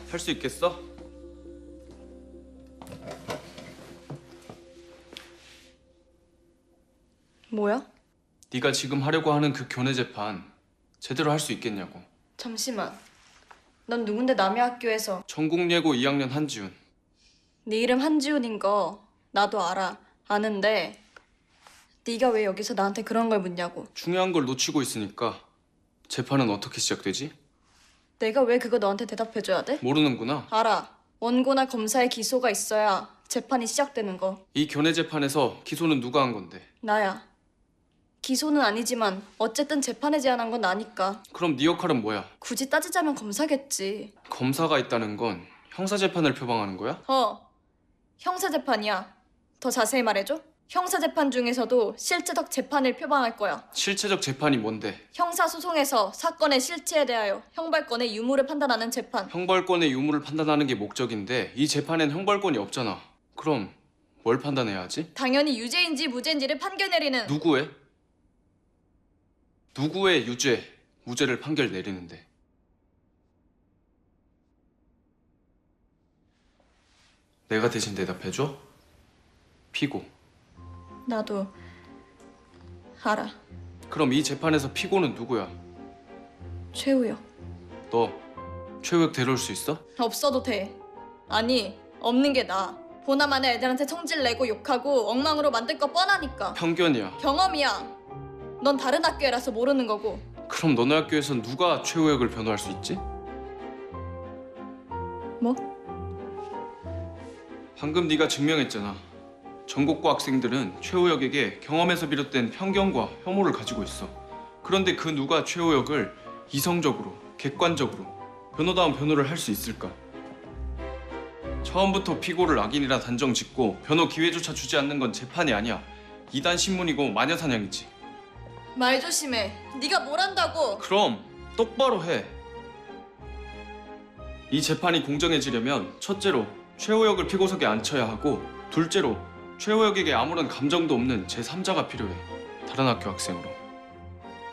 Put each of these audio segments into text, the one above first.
할 수 있겠어? 뭐야? 네가 지금 하려고 하는 그 교내 재판 제대로 할 수 있겠냐고. 잠시만. 넌 누군데 남의 학교에서 전국예고 2학년 한지훈. 네 이름 한지훈인 거 나도 알아. 아는데 네가 왜 여기서 나한테 그런 걸 묻냐고. 중요한 걸 놓치고 있으니까. 재판은 어떻게 시작되지? 내가 왜 그거 너한테 대답해줘야 돼? 모르는구나. 알아. 원고나 검사의 기소가 있어야 재판이 시작되는 거. 이 교내 재판에서 기소는 누가 한 건데? 나야. 기소는 아니지만 어쨌든 재판에 제안한 건 나니까. 그럼 네 역할은 뭐야? 굳이 따지자면 검사겠지. 검사가 있다는 건 형사 재판을 표방하는 거야? 형사재판이야. 더 자세히 말해줘. 형사재판 중에서도 실체적 재판을 표방할 거야. 실체적 재판이 뭔데? 형사소송에서 사건의 실체에 대하여 형벌권의 유무를 판단하는 재판. 형벌권의 유무를 판단하는 게 목적인데 이 재판엔 형벌권이 없잖아. 그럼 뭘 판단해야 하지? 당연히 유죄인지 무죄인지를 판결 내리는. 누구의? 누구의 유죄, 무죄를 판결 내리는데. 내가 대신 대답해줘? 피고. 나도 알아. 그럼 이 재판에서 피고는 누구야? 최우혁. 너 최우혁 데려올 수 있어? 없어도 돼. 아니, 없는 게 나아. 보나마나 애들한테 성질 내고 욕하고 엉망으로 만들 거 뻔하니까. 편견이야. 경험이야. 넌 다른 학교에라서 모르는 거고. 그럼 너네 학교에선 누가 최우혁을 변호할 수 있지? 뭐? 방금 네가 증명했잖아. 전국고 학생들은 최우혁에게 경험에서 비롯된 편견과 혐오를 가지고 있어. 그런데 그 누가 최우혁을 이성적으로, 객관적으로 변호다운 변호를 할 수 있을까? 처음부터 피고를 악인이라 단정 짓고 변호 기회조차 주지 않는 건 재판이 아니야. 이단 신문이고 마녀사냥이지. 말 조심해. 네가 뭘 한다고. 그럼 똑바로 해. 이 재판이 공정해지려면 첫째로 최우혁을 피고석에 앉혀야 하고 둘째로 최우혁에게 아무런 감정도 없는 제3자가 필요해. 다른 학교 학생으로.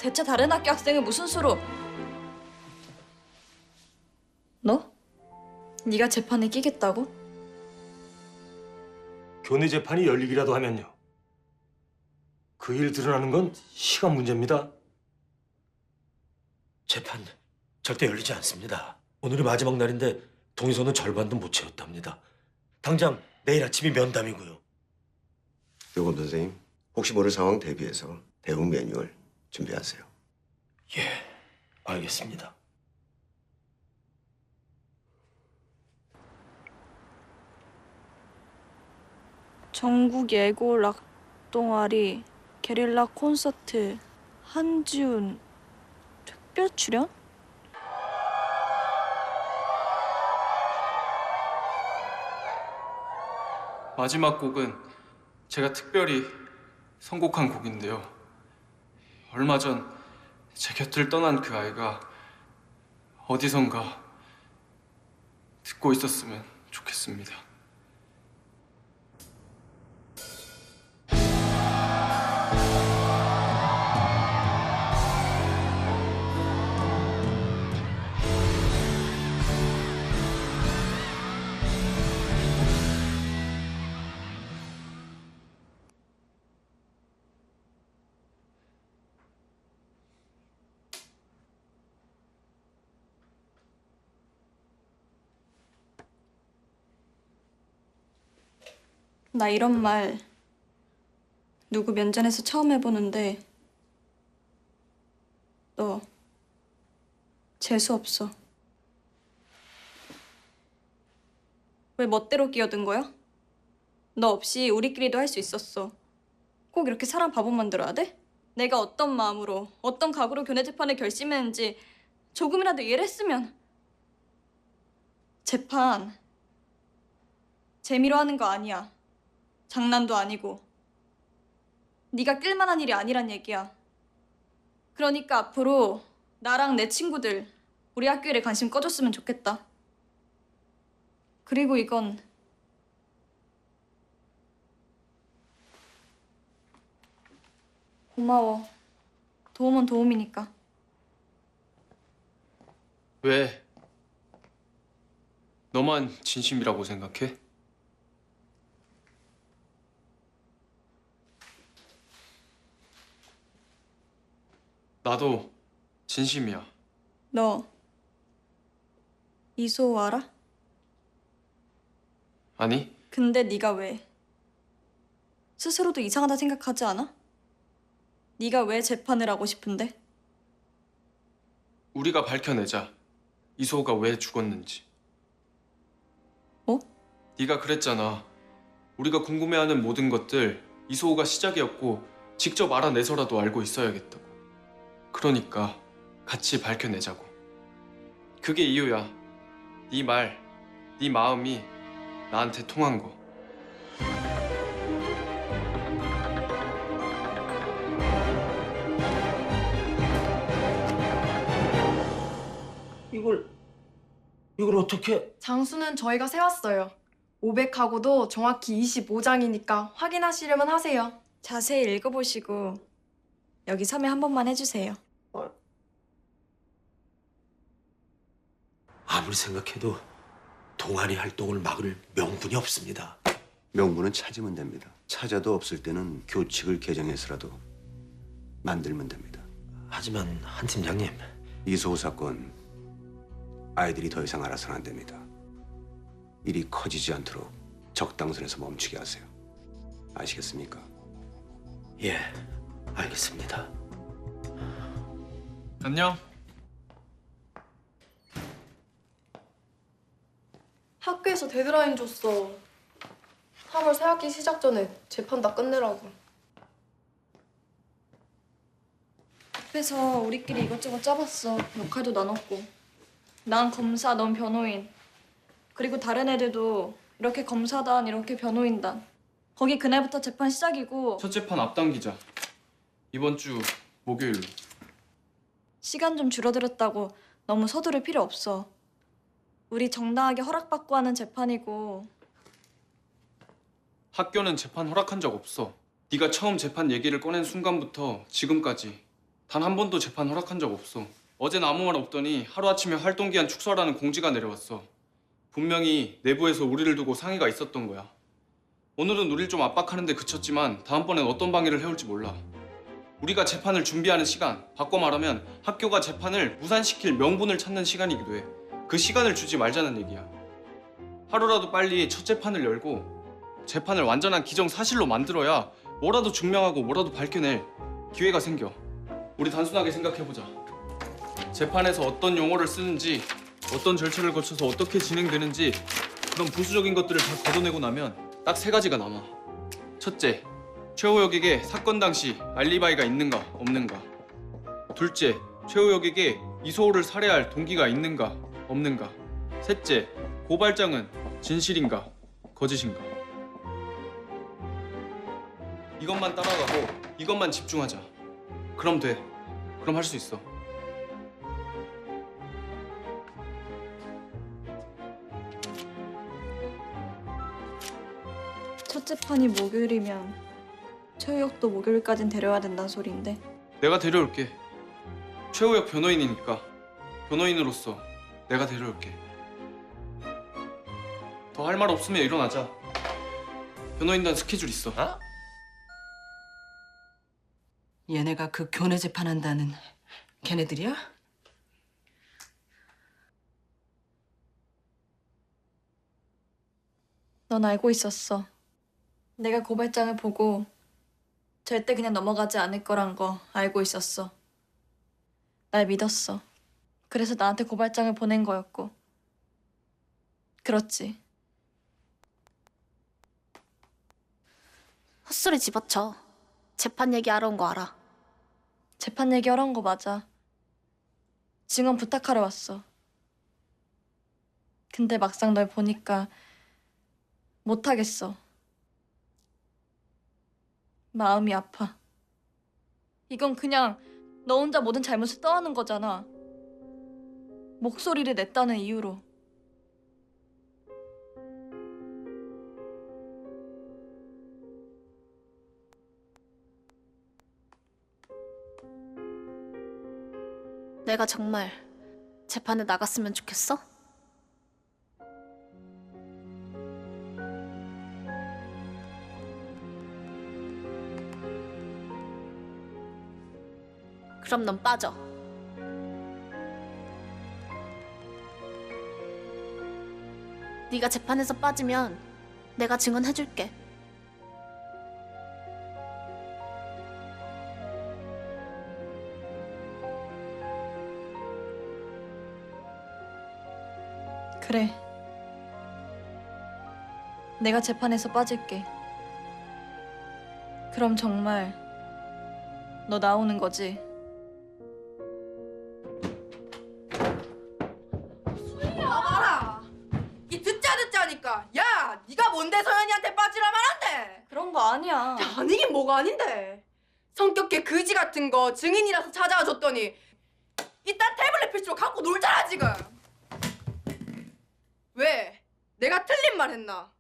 대체 다른 학교 학생은 무슨 수로? 너? 네가 재판에 끼겠다고? 교내 재판이 열리기라도 하면요. 그 일 드러나는 건 시간 문제입니다. 재판 절대 열리지 않습니다. 오늘이 마지막 날인데 동의서는 절반도 못 채웠답니다. 당장 내일 아침이 면담이고요. 요건 선생님, 혹시 모를 상황 대비해서 대응 매뉴얼 준비하세요. 예, 알겠습니다. 전국 예고 락 동아리 게릴라 콘서트 한지훈 특별 출연? 마지막 곡은 제가 특별히 선곡한 곡인데요. 얼마 전 제 곁을 떠난 그 아이가 어디선가 듣고 있었으면 좋겠습니다. 나 이런 말 누구 면전에서 처음 해보는데 너 재수 없어. 왜 멋대로 끼어든 거야? 너 없이 우리끼리도 할 수 있었어. 꼭 이렇게 사람 바보 만들어야 돼? 내가 어떤 마음으로 어떤 각오로 교내 재판을 결심했는지 조금이라도 이해를 했으면. 재판 재미로 하는 거 아니야. 장난도 아니고. 네가 끌만한 일이 아니란 얘기야. 그러니까 앞으로 나랑 내 친구들 우리 학교 일에 관심 꺼줬으면 좋겠다. 그리고 이건 고마워. 도움은 도움이니까. 왜? 너만 진심이라고 생각해? 나도 진심이야. 너 이소호 알아? 아니, 근데 네가 왜? 스스로도 이상하다 생각하지 않아? 네가 왜 재판을 하고 싶은데? 우리가 밝혀내자. 이소호가 왜 죽었는지. 뭐? 네가 그랬잖아. 우리가 궁금해하는 모든 것들 이소호가 시작이었고 직접 알아내서라도 알고 있어야겠다고. 그러니까 같이 밝혀내자고. 그게 이유야. 네 말, 네 마음이 나한테 통한 거. 이걸 어떻게? 장수는 저희가 세웠어요. 500하고도 정확히 25장이니까 확인하시려면 하세요. 자세히 읽어보시고 여기 서면 한 번만 해주세요. 아무리 생각해도 동아리 활동을 막을 명분이 없습니다. 명분은 찾으면 됩니다. 찾아도 없을 때는 교칙을 개정해서라도 만들면 됩니다. 하지만 한 팀장님, 이소호 사건 아이들이 더 이상 알아서는 안 됩니다. 일이 커지지 않도록 적당선에서 멈추게 하세요. 아시겠습니까? 예, 알겠습니다. 안녕. 학교에서 데드라인 줬어. 3월 새학기 시작 전에 재판 다 끝내라고. 앞에서 우리끼리 이것저것 짜봤어. 역할도 나눴고. 난 검사, 넌 변호인. 그리고 다른 애들도 이렇게 검사단, 이렇게 변호인단. 거기 그날부터 재판 시작이고 첫 재판 앞당기자. 이번 주 목요일로. 시간 좀 줄어들었다고 너무 서두를 필요 없어. 우리 정당하게 허락받고 하는 재판이고 학교는 재판 허락한 적 없어. 네가 처음 재판 얘기를 꺼낸 순간부터 지금까지 단 한 번도 재판 허락한 적 없어. 어젠 아무 말 없더니 하루아침에 활동기한 축소하라는 공지가 내려왔어. 분명히 내부에서 우리를 두고 상의가 있었던 거야. 오늘은 우릴 좀 압박하는데 그쳤지만 다음번엔 어떤 방해를 해올지 몰라. 우리가 재판을 준비하는 시간, 바꿔 말하면 학교가 재판을 무산시킬 명분을 찾는 시간이기도 해. 그 시간을 주지 말자는 얘기야. 하루라도 빨리 첫 재판을 열고 재판을 완전한 기정사실로 만들어야 뭐라도 증명하고 뭐라도 밝혀낼 기회가 생겨. 우리 단순하게 생각해보자. 재판에서 어떤 용어를 쓰는지, 어떤 절차를 거쳐서 어떻게 진행되는지 그런 부수적인 것들을 다 걷어내고 나면 딱 세 가지가 남아. 첫째, 최호혁에게 사건 당시 알리바이가 있는가 없는가. 둘째, 최호혁에게 이소호를 살해할 동기가 있는가 없는가. 셋째, 고발장은 진실인가 거짓인가. 이것만 따라가고 이것만 집중하자. 그럼 돼. 그럼 할 수 있어. 첫 재판이 목요일이면 최우혁도 목요일까진 데려와야 된다는 소리인데 내가 데려올게. 최호혁 변호인이니까 변호인으로서 내가 데려올게. 더 할 말 없으면 일어나자. 변호인단 스케줄 있어. 얘네가 그 교내 재판한다는 걔네들이야? 넌 알고 있었어. 내가 고발장을 보고 절대 그냥 넘어가지 않을 거란 거 알고 있었어. 날 믿었어. 그래서 나한테 고발장을 보낸 거였고. 그렇지. 헛소리 집어쳐. 재판 얘기하러 온 거 알아. 재판 얘기하러 온 거 맞아. 증언 부탁하러 왔어. 근데 막상 널 보니까 못하겠어. 마음이 아파. 이건 그냥 너 혼자 모든 잘못을 떠안은 거잖아. 목소리를 냈다는 이유로. 내가 정말 재판에 나갔으면 좋겠어? 그럼 넌 빠져. 네가 재판에서 빠지면 내가 증언해줄게. 그래. 내가 재판에서 빠질게. 그럼 정말 너 나오는 거지? 봐라. 이 듣자니까. 야, 네가 뭔데 서연이한테 빠지라 말한대. 그런 거 아니야. 아니긴 뭐가 아닌데. 성격계 그지 같은 거 증인이라서 찾아와 줬더니 이딴 태블릿 PC로 갖고 놀잖아 지금. 왜? 내가 틀린 말 했나?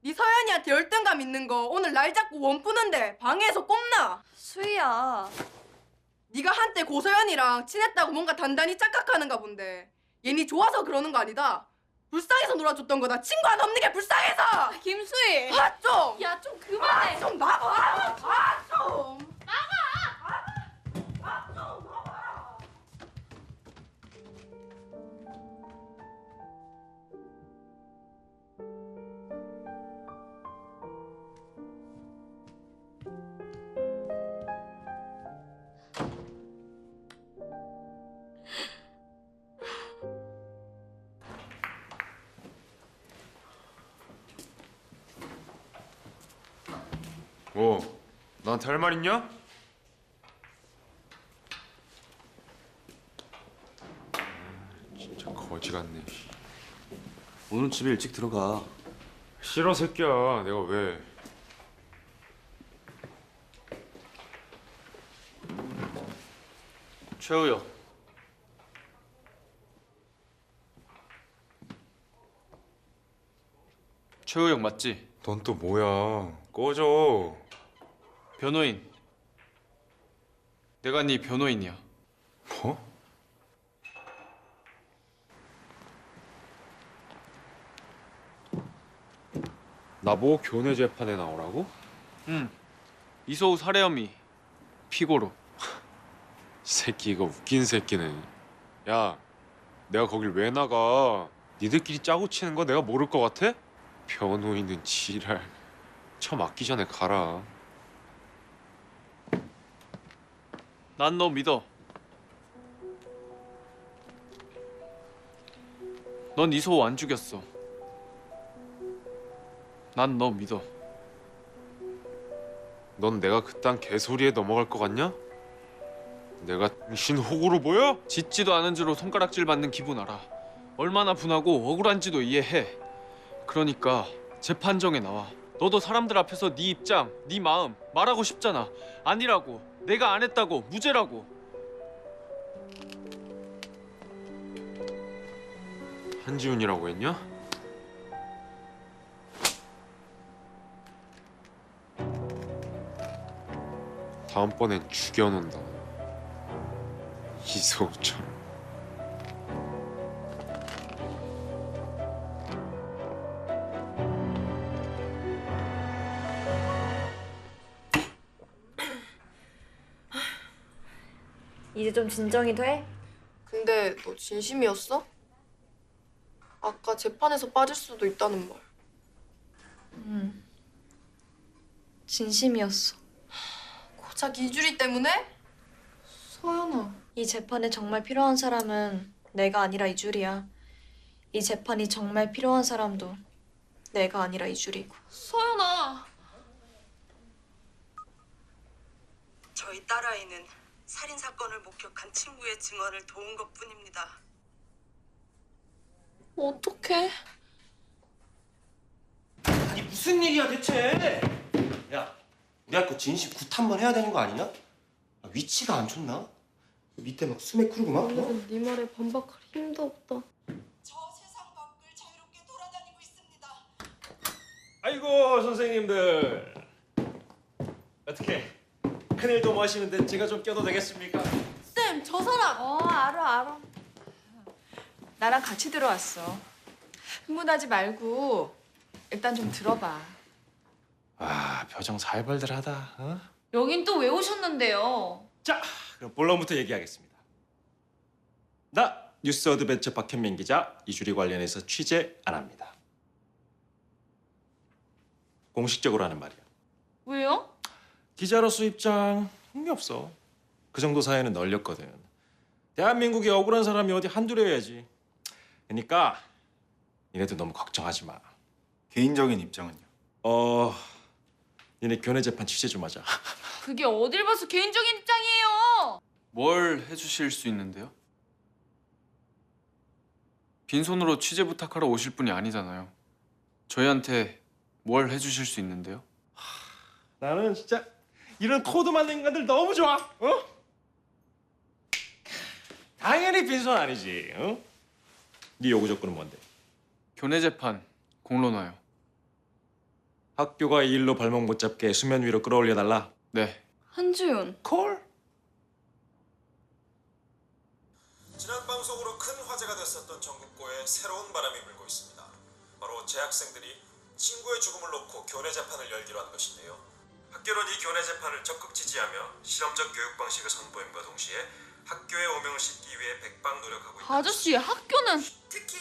네 서연이한테 열등감 있는 거 오늘 날 잡고 원 푸는데 방해해서 꼽나? 수희야. 네가 한때 고서연이랑 친했다고 뭔가 단단히 착각하는가 본데 얘니 좋아서 그러는 거 아니다. 불쌍해서 놀아줬던 거다. 친구 하나 없는 게 불쌍해서. 김수희. 아 좀. 야, 좀 그만해. 좀 나가. 아 좀. 뭐? 나한테 할 말 있냐? 진짜 거지 같네. 오늘 집에 일찍 들어가. 싫어 새끼야. 내가 왜? 최우혁. 최우혁 맞지? 넌 또 뭐야? 꺼져. 변호인. 내가 네 변호인이야. 뭐? 나보고 교내 재판에 나오라고? 응. 이소우 살해 혐의 피고로. 이 새끼 이거 웃긴 새끼네. 야, 내가 거길 왜 나가? 니들끼리 짜고 치는 거 내가 모를 것 같아? 변호인은 지랄. 처 맞기 전에 가라. 난 너 믿어. 넌 이소우 안 죽였어. 난 너 믿어. 넌 내가 그딴 개소리에 넘어갈 것 같냐? 내가 당신 호구로 보여? 짓지도 않은 죄로 손가락질 받는 기분 알아. 얼마나 분하고 억울한지도 이해해. 그러니까 재판정에 나와. 너도 사람들 앞에서 네 입장, 네 마음 말하고 싶잖아. 아니라고. 내가 안 했다고. 무죄라고. 한지훈이라고 했냐? 다음번엔 죽여놓는다. 이소우처럼. 이제 좀 진정이 돼? 근데 너 진심이었어? 아까 재판에서 빠질 수도 있다는 말. 진심이었어. 고작 이주리 때문에? 서연아. 이 재판에 정말 필요한 사람은 내가 아니라 이줄이야. 이 재판이 정말 필요한 사람도 내가 아니라 이줄이고. 서연아. 저희 딸아이는 살인 사건을 목격한 친구의 증언을 도운 것뿐입니다. 어떡해? 아니 무슨 일이야 대체? 야, 우리 할 거 진심 굿 한번 해야 되는 거 아니냐? 아, 위치가 안 좋나? 밑에 막 수맥 흐르고 막? 어? 오늘은 네 말에 반박할 힘도 없다. 저 세상 밖을 자유롭게 돌아다니고 있습니다. 아이고 선생님들. 어떻게 큰일 좀 하시는데 제가 좀 껴도 되겠습니까? 쌤, 저 사람! 알아. 나랑 같이 들어왔어. 흥분하지 말고 일단 좀 들어봐. 아, 표정 살벌들하다. 어? 여긴 또 왜 오셨는데요? 자, 그럼 본론부터 얘기하겠습니다. 나 뉴스 어드벤처 박현민 기자 이주리 관련해서 취재 안 합니다. 공식적으로 하는 말이야. 왜요? 기자로서 입장 흥미 없어. 그 정도 사회는 널렸거든. 대한민국에 억울한 사람이 어디 한둘이어야지. 그러니까 니네도 너무 걱정하지 마. 개인적인 입장은요? 니네 교내 재판 취재 좀 하자. 그게 어딜 봐서 개인적인 입장이에요. 뭘 해주실 수 있는데요? 빈손으로 취재 부탁하러 오실 분이 아니잖아요. 저희한테 뭘 해주실 수 있는데요? 나는 진짜 이런 코드 맞는 인간들 너무 좋아. 어? 당연히 빈손 아니지. 어? 네 요구 조건은 뭔데? 교내 재판 공론화요. 학교가 이 일로 발목 못 잡게 수면 위로 끌어올려 달라. 네. 한지훈, 콜. 지난 방송으로 큰 화제가 됐었던 전국고에 새로운 바람이 불고 있습니다. 바로 재학생들이 친구의 죽음을 놓고 교내 재판을 열기로 한 것인데요. 학교는 이 교내 재판을 적극 지지하며 실험적 교육 방식을 선보임과 동시에 학교에 오명을 싣기 위해 백방 노력하고 있다. 아저씨, 학교는 특히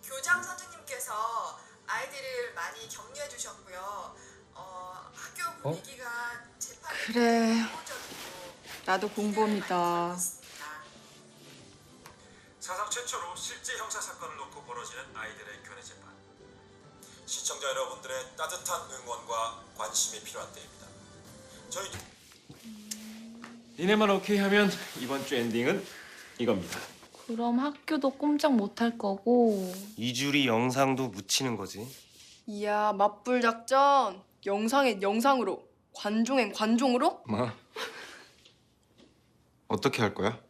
교장 선생님께서 아이들을 많이 격려해 주셨고요. 학교 분위기가 재판 그래. 나도 공범이다. 사상 최초로 실제 형사 사건을 놓고 벌어지는 아이들의 교내 재판. 시청자 여러분들의 따뜻한 응원과 관심이 필요한 때입니다. 저희 니네만 오케이 하면 이번 주 엔딩은 이겁니다. 그럼 학교도 꼼짝 못할 거고. 이주리 영상도 묻히는 거지. 이야, 맞불 작전. 영상엔 영상으로, 관종엔 관종으로? 마. 어떻게 할 거야?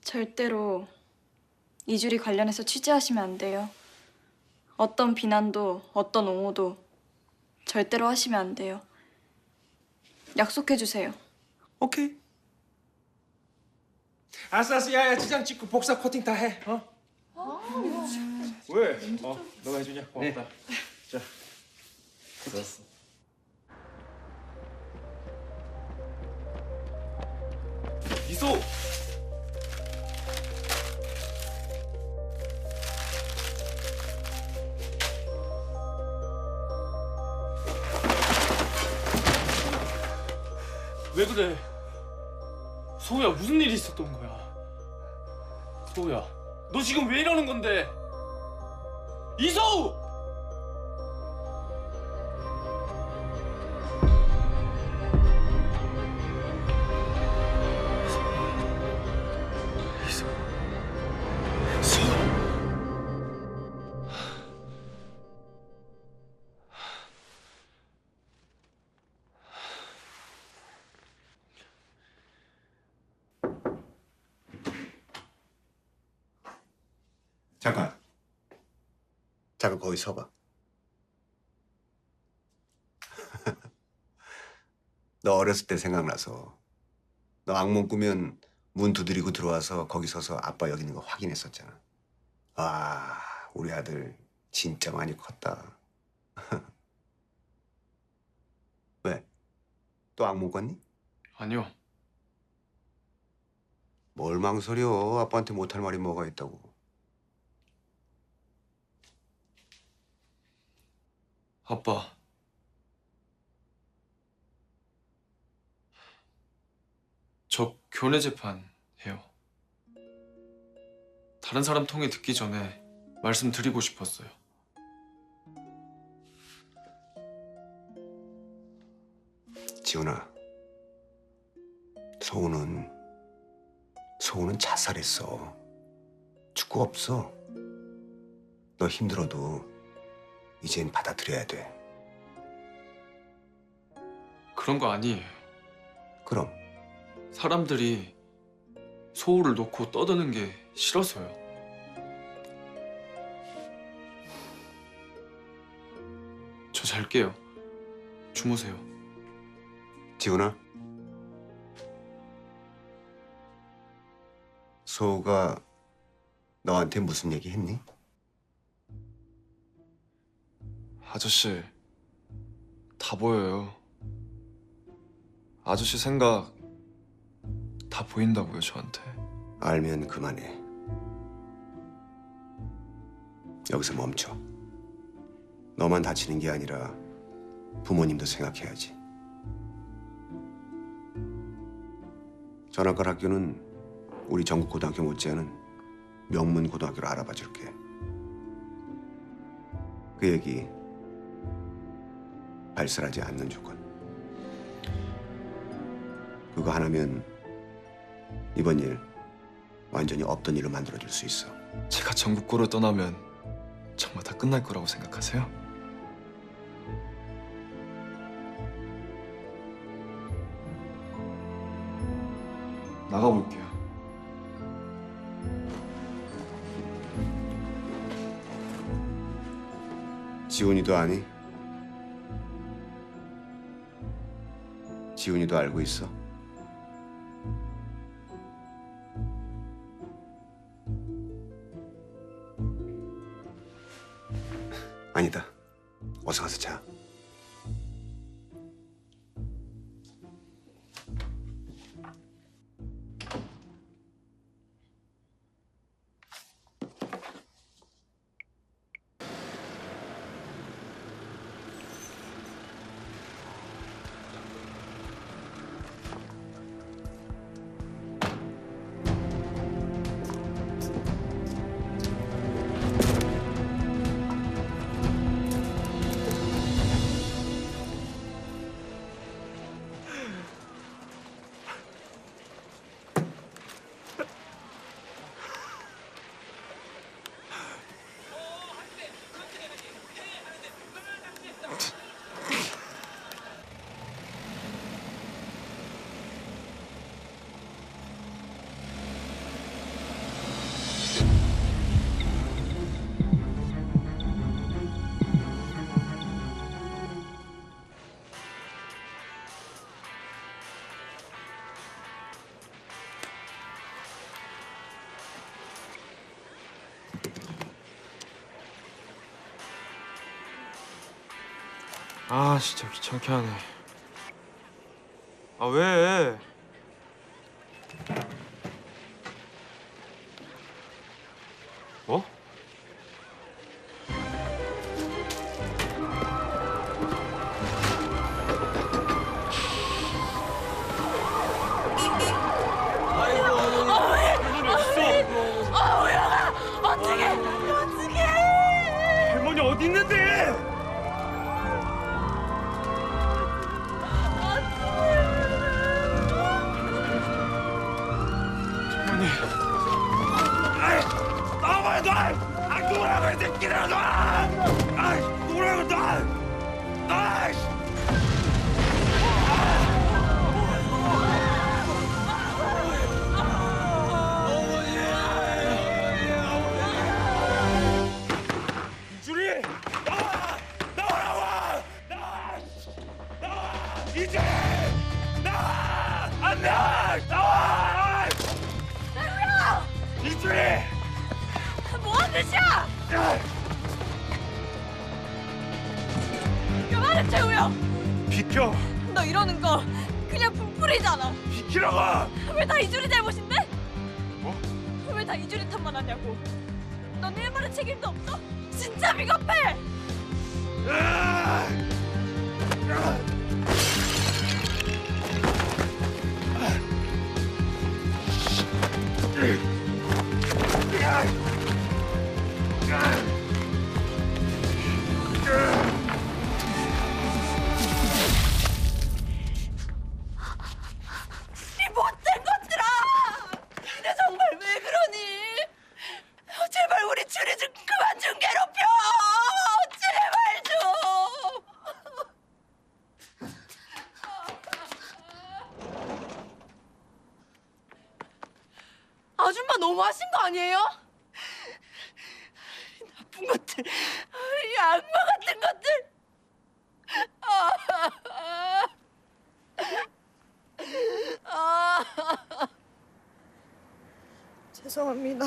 절대로 이주리 관련해서 취재하시면 안 돼요. 어떤 비난도 어떤 옹호도 절대로 하시면 안 돼요. 약속해 주세요. 오케이. 아싸, 야야 지장 찍고 복사 코팅 다 해. 어? 왜? 너가 해주냐? 고맙다. 자, 됐어. 이소! 왜 그래? 소우야, 무슨 일이 있었던 거야? 소우야, 너 지금 왜 이러는 건데? 이소우! 잠깐. 잠깐 거기 서봐. 너 어렸을 때 생각나서 너 악몽 꾸면 문 두드리고 들어와서 거기 서서 아빠 여기 있는 거 확인했었잖아. 아, 우리 아들 진짜 많이 컸다. 왜? 또 악몽 꿨니? 아니요. 뭘 망설여. 아빠한테 못할 말이 뭐가 있다고. 아빠. 저 교내 재판 해요. 다른 사람 통해 듣기 전에 말씀드리고 싶었어요. 지훈아, 소우는 자살했어. 축구 없어. 너 힘들어도 이젠 받아들여야 돼. 그런 거 아니에요. 그럼 사람들이 소우를 놓고 떠드는 게 싫어서요. 저 잘게요. 주무세요. 지훈아, 소우가 너한테 무슨 얘기 했니? 아저씨, 다 다 보여요. 아저씨 생각 다 보인다고요, 저한테. 알면 그만해. 여기서 멈춰. 너만 다치는 게 아니라 부모님도 생각해야지. 전학갈 학교는 우리 전국 고등학교 못지않은 명문 고등학교로 알아봐 줄게. 그 얘기 발설하지 않는 조건. 그거 하나면 이번 일 완전히 없던 일로 만들어줄 수 있어. 제가 전국고를 떠나면 정말 다 끝날 거라고 생각하세요? 나가볼게요. 지훈이도 아니? 지훈이도 알고 있어? 아니다. 어서 가서 자. 아, 진짜 귀찮게 하네. 아, 왜? 뭐? 할머니 어디 있는데? 나와요 나! 아 누구라고 이 새끼들아 놔! 아 누구라고 놔! 아! 이준이 나와! 나와라고! 나와! 나와! 이준이 나와! 안 나와! 나와! 이준이! 뭐하는 짓이야? 그만해 최우영. 비켜! 너 이러는 거 그냥 분풀이잖아. 비키라고! 왜 다 이준이 잘못인데? 뭐? 왜 다 이준이 탓만 하냐고. 넌 일말의 책임도 없어? 진짜 비겁해. 이 못된 것들아! 근데 정말 왜 그러니? 제발 우리 준이 좀 그만 좀 괴롭혀! 제발 좀! 아줌마 너무하신 거 아니에요? 나쁜 것들, 이 악마 같은 것들! 죄송합니다.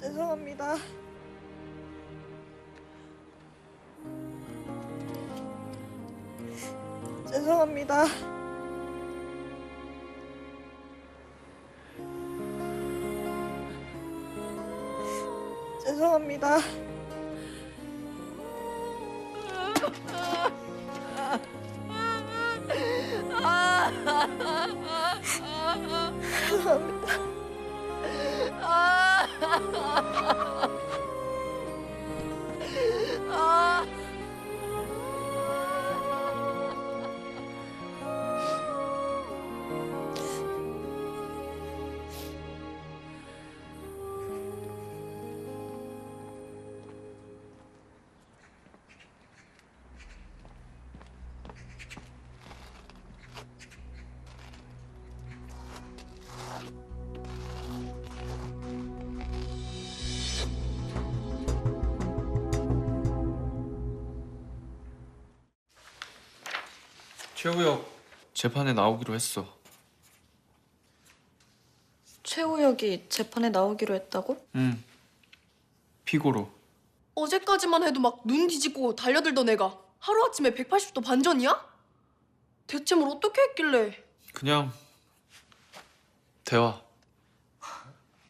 죄송합니다. 죄송합니다. 죄송합니다. 최우혁 재판에 나오기로 했어. 최우혁이 재판에 나오기로 했다고? 응. 피고로. 어제까지만 해도 막 눈 뒤집고 달려들던 애가 하루아침에 180도 반전이야? 대체 뭘 어떻게 했길래? 그냥 대화.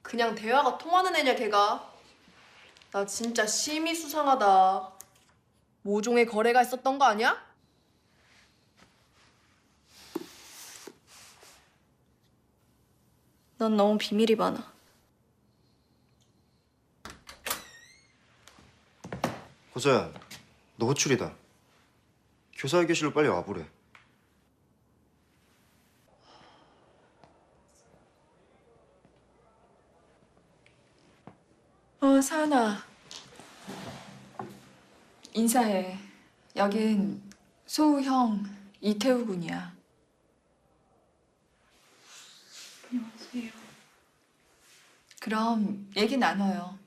그냥 대화가 통하는 애냐 걔가? 나 진짜 심히 수상하다. 모종의 거래가 있었던 거 아니야? 넌 너무 비밀이 많아. 고서야, 너 호출이다. 교사회계실로 빨리 와보래. 사은아. 인사해. 여긴 소우 형 이태우 군이야. 안녕하세요. 그럼 얘기 나눠요.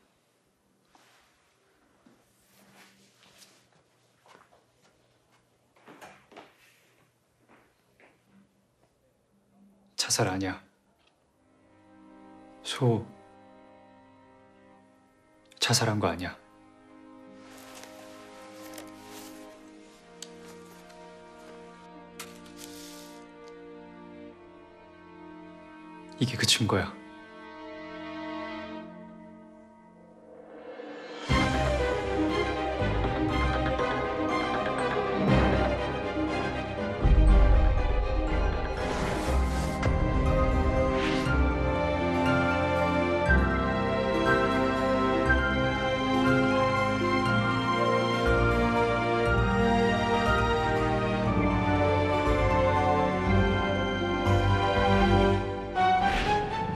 자살 아니야. 자살한 거 아니야. 이게 그 증거야.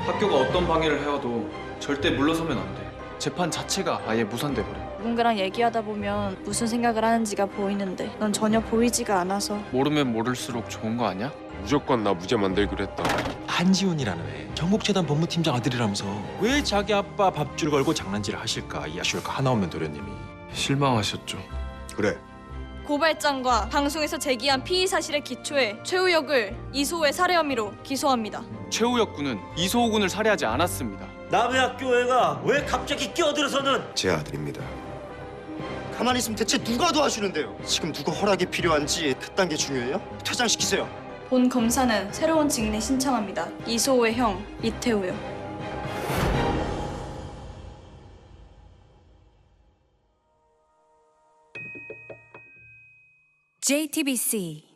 학교가 어떤 방해를 해와도 절대 물러서면 안 돼. 재판 자체가 아예 무산돼 버려. 누군가랑 얘기하다 보면 무슨 생각을 하는지가 보이는데 넌 전혀 보이지가 않아서. 모르면 모를수록 좋은 거 아니야? 무조건 나 무죄 만들기로 했다. 한지훈이라는 애 전국재단 법무팀장 아들이라면서 왜 자기 아빠 밥줄 걸고 장난질을 하실까? 이 아쉬울까 하나없는 도련님이. 실망하셨죠. 그래. 고발장과 방송에서 제기한 피의 사실의 기초에 최우혁을 이소우의 살해 혐의로 기소합니다. 최우혁 군은 이소우 군을 살해하지 않았습니다. 남의 학교 애가 왜 갑자기 끼어들어서는? 제 아들입니다. 가만히 있으면 대체 누가 도와주는데요? 지금 누구 허락이 필요한지 그딴 게 중요해요? 퇴장시키세요. 본 검사는 새로운 직내 신청합니다. 이소우의 형 이태우요. JTBC